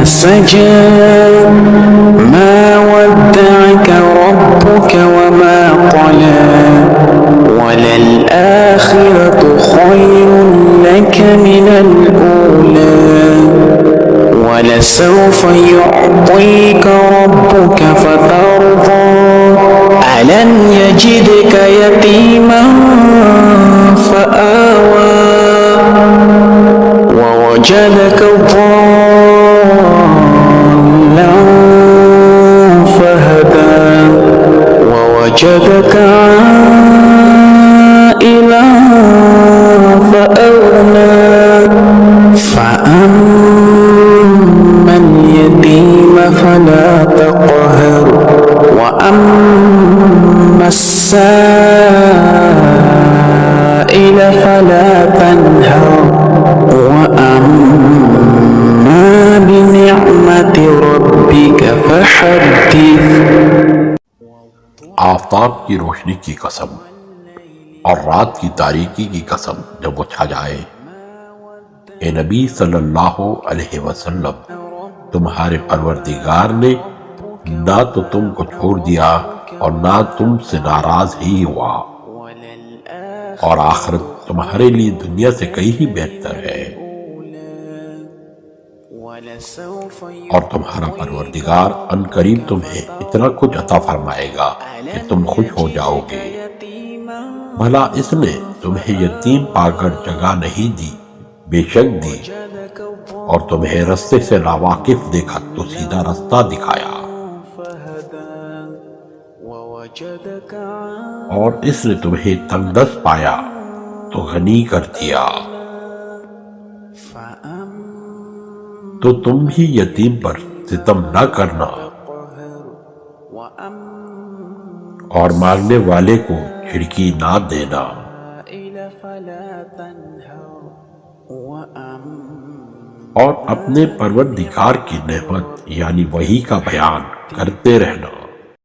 سجى ما ودعك ربك وما قلى وللآخرة خير لك من الأولى ولسوف يعطيك ربك فترضى ألم يجدك يتيما فآوى ووجدك فهدى ووجدك عائلا فأغنى فأما اليتيم فلا تقهر وأما السائل فلا تنهر وأما بنعمة ربك فحدث۔ آفتاب کی روشنی کی قسم اور رات کی تاریکی کی قسم جب وہ چھا جائے، اے نبی صلی اللہ علیہ وسلم، تمہارے پروردگار نے نہ تو تم کو چھوڑ دیا اور نہ تم سے ناراض ہی ہوا، اور آخرت تمہارے لیے دنیا سے کہیں ہی بہتر ہے، اور تمہارا پروردگار ان قریب تمہیں اتنا کچھ عطا فرمائے گا کہ تم خوش ہو جاؤ گے۔ بھلا اس نے تمہیں یتیم پا کر جگہ نہیں دی، بے شک دی، اور تمہیں رستے سے ناواقف دیکھا تو سیدھا رستہ دکھایا، اور اس نے تمہیں تنگ دست پایا تو غنی کر دیا، تو تم بھی یتیم پر ستم نہ کرنا، اور مانگنے والے کو کھڑکی نہ دینا، اور اپنے پروردگار کی نعمت یعنی وحی کا بیان کرتے رہنا۔